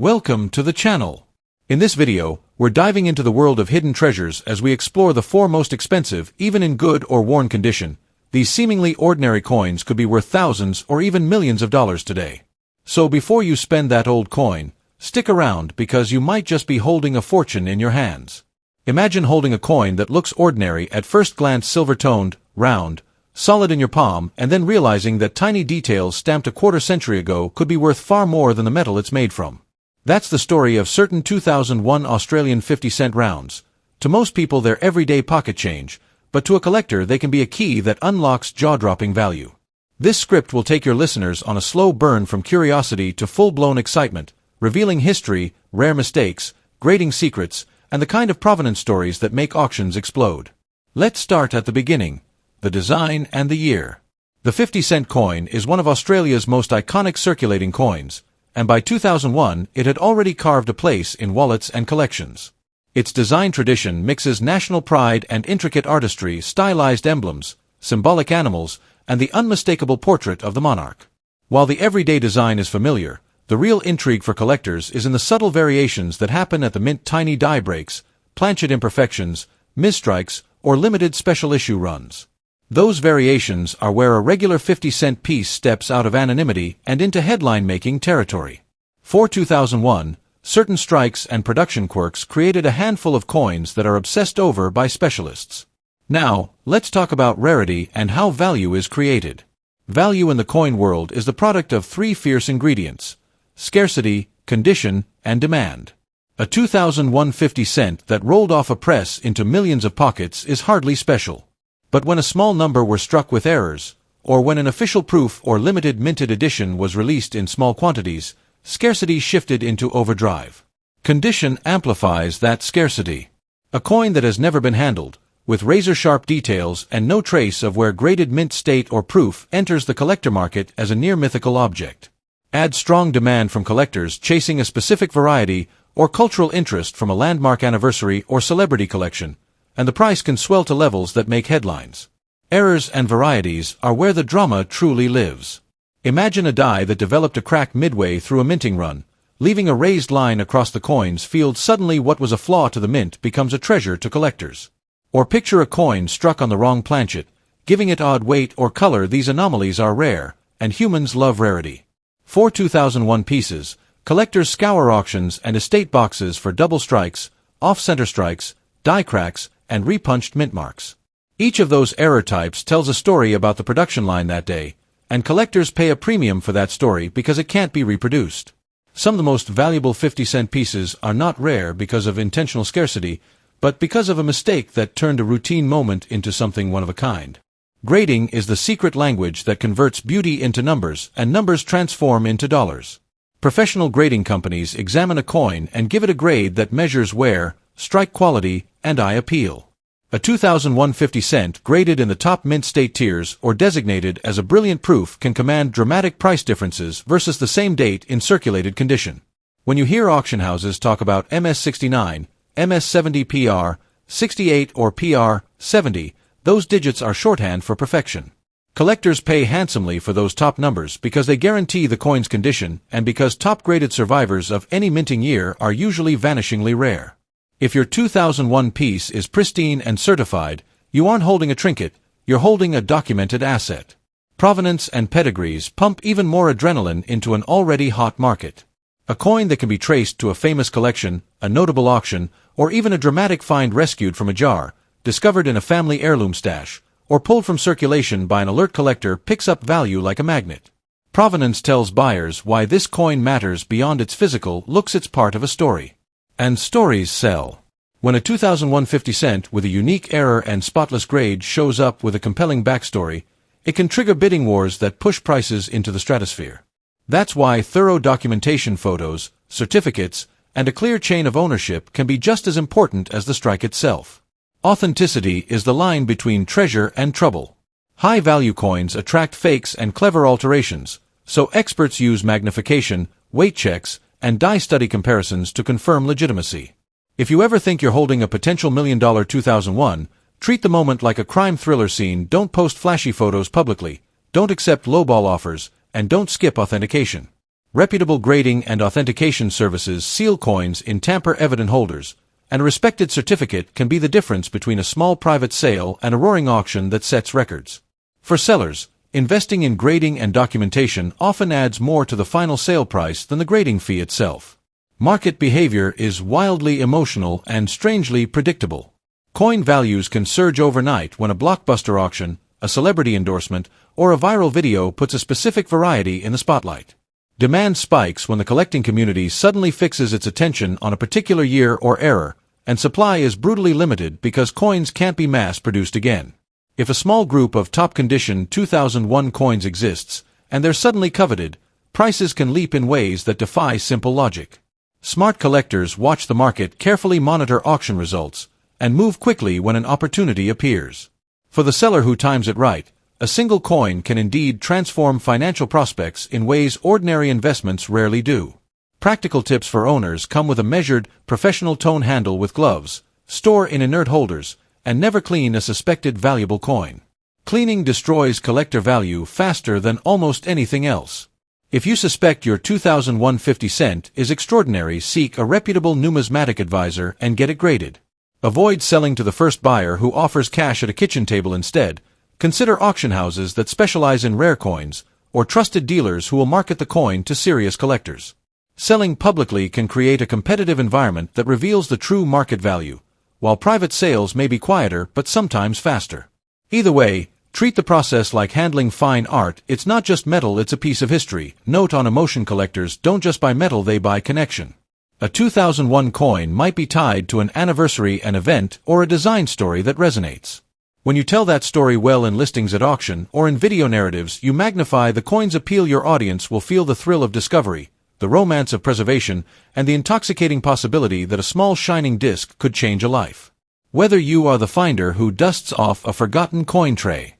Welcome to the channel. In this video, we're diving into the world of hidden treasures as we explore the four most expensive, even in good or worn condition. These seemingly ordinary coins could be worth thousands or even millions of dollars today. So before you spend that old coin, stick around because you might just be holding a fortune in your hands. Imagine holding a coin that looks ordinary at first glance, silver-toned, round, solid in your palm, and then realizing that tiny details stamped a quarter century ago could be worth far more than the metal it's made from. That's the story of certain 2001 Australian 50-cent rounds. To most people they're everyday pocket change, but to a collector they can be a key that unlocks jaw-dropping value. This script will take your listeners on a slow burn from curiosity to full-blown excitement, revealing history, rare mistakes, grading secrets, and the kind of provenance stories that make auctions explode. Let's start at the beginning, the design and the year. The 50-cent coin is one of Australia's most iconic circulating coins, and by 2001 it had already carved a place in wallets and collections. Its design tradition mixes national pride and intricate artistry, stylized emblems, symbolic animals, and the unmistakable portrait of the monarch. While the everyday design is familiar, the real intrigue for collectors is in the subtle variations that happen at the mint: tiny die breaks, planchet imperfections, misstrikes, or limited special issue runs. Those variations are where a regular 50-cent piece steps out of anonymity and into headline-making territory. For 2001, certain strikes and production quirks created a handful of coins that are obsessed over by specialists. Now, let's talk about rarity and how value is created. Value in the coin world is the product of three fierce ingredients: scarcity, condition, and demand. A 2001 50-cent that rolled off a press into millions of pockets is hardly special. But when a small number were struck with errors, or when an official proof or limited minted edition was released in small quantities, scarcity shifted into overdrive. Condition amplifies that scarcity. A coin that has never been handled, with razor-sharp details and no trace of where graded mint state or proof, enters the collector market as a near-mythical object. Add strong demand from collectors chasing a specific variety or cultural interest from a landmark anniversary or celebrity collection, and the price can swell to levels that make headlines. Errors and varieties are where the drama truly lives. Imagine a die that developed a crack midway through a minting run, leaving a raised line across the coin's field. Suddenly what was a flaw to the mint becomes a treasure to collectors. Or picture a coin struck on the wrong planchet, giving it odd weight or color. These anomalies are rare, and humans love rarity. For 2001 pieces, collectors scour auctions and estate boxes for double strikes, off-center strikes, die cracks, and repunched mint marks. Each of those error types tells a story about the production line that day, and collectors pay a premium for that story because it can't be reproduced. Some of the most valuable 50-cent pieces are not rare because of intentional scarcity, but because of a mistake that turned a routine moment into something one of a kind. Grading is the secret language that converts beauty into numbers, and numbers transform into dollars. Professional grading companies examine a coin and give it a grade that measures wear, strike quality, and eye appeal. A 2001 50-cent graded in the top mint state tiers or designated as a brilliant proof can command dramatic price differences versus the same date in circulated condition. When you hear auction houses talk about MS69, MS70 PR, 68 or PR 70, those digits are shorthand for perfection. Collectors pay handsomely for those top numbers because they guarantee the coin's condition and because top-graded survivors of any minting year are usually vanishingly rare. If your 2001 piece is pristine and certified, you aren't holding a trinket, you're holding a documented asset. Provenance and pedigrees pump even more adrenaline into an already hot market. A coin that can be traced to a famous collection, a notable auction, or even a dramatic find rescued from a jar, discovered in a family heirloom stash, or pulled from circulation by an alert collector picks up value like a magnet. Provenance tells buyers why this coin matters beyond its physical looks. It's part of a story. And stories sell. When a 2001 50-cent with a unique error and spotless grade shows up with a compelling backstory, it can trigger bidding wars that push prices into the stratosphere. That's why thorough documentation, photos, certificates, and a clear chain of ownership can be just as important as the strike itself. Authenticity is the line between treasure and trouble. High-value coins attract fakes and clever alterations, so experts use magnification, weight checks, and die study comparisons to confirm legitimacy. If you ever think you're holding a potential $1 million 2001, treat the moment like a crime thriller scene. Don't post flashy photos publicly, don't accept lowball offers, and don't skip authentication. Reputable grading and authentication services seal coins in tamper-evident holders, and a respected certificate can be the difference between a small private sale and a roaring auction that sets records. For sellers, investing in grading and documentation often adds more to the final sale price than the grading fee itself. Market behavior is wildly emotional and strangely predictable. Coin values can surge overnight when a blockbuster auction, a celebrity endorsement, or a viral video puts a specific variety in the spotlight. Demand spikes when the collecting community suddenly fixes its attention on a particular year or era, and supply is brutally limited because coins can't be mass-produced again. If a small group of top-condition 2001 coins exists, and they're suddenly coveted, prices can leap in ways that defy simple logic. Smart collectors watch the market, carefully monitor auction results, and move quickly when an opportunity appears. For the seller who times it right, a single coin can indeed transform financial prospects in ways ordinary investments rarely do. Practical tips for owners come with a measured, professional tone handle with gloves, store in inert holders, and never clean a suspected valuable coin. Cleaning destroys collector value faster than almost anything else. If you suspect your 2001 50 cent is extraordinary, seek a reputable numismatic advisor and get it graded. Avoid selling to the first buyer who offers cash at a kitchen table instead. Consider auction houses that specialize in rare coins, or trusted dealers who will market the coin to serious collectors. Selling publicly can create a competitive environment that reveals the true market value, while private sales may be quieter but sometimes faster. Either way, treat the process like handling fine art. It's not just metal, it's a piece of history. Note on emotion: collectors don't just buy metal, they buy connection. A 2001 coin might be tied to an anniversary, an event, or a design story that resonates. When you tell that story well in listings at auction or in video narratives, you magnify the coin's appeal. Your audience will feel the thrill of discovery, the romance of preservation, and the intoxicating possibility that a small shining disc could change a life. Whether you are the finder who dusts off a forgotten coin tray,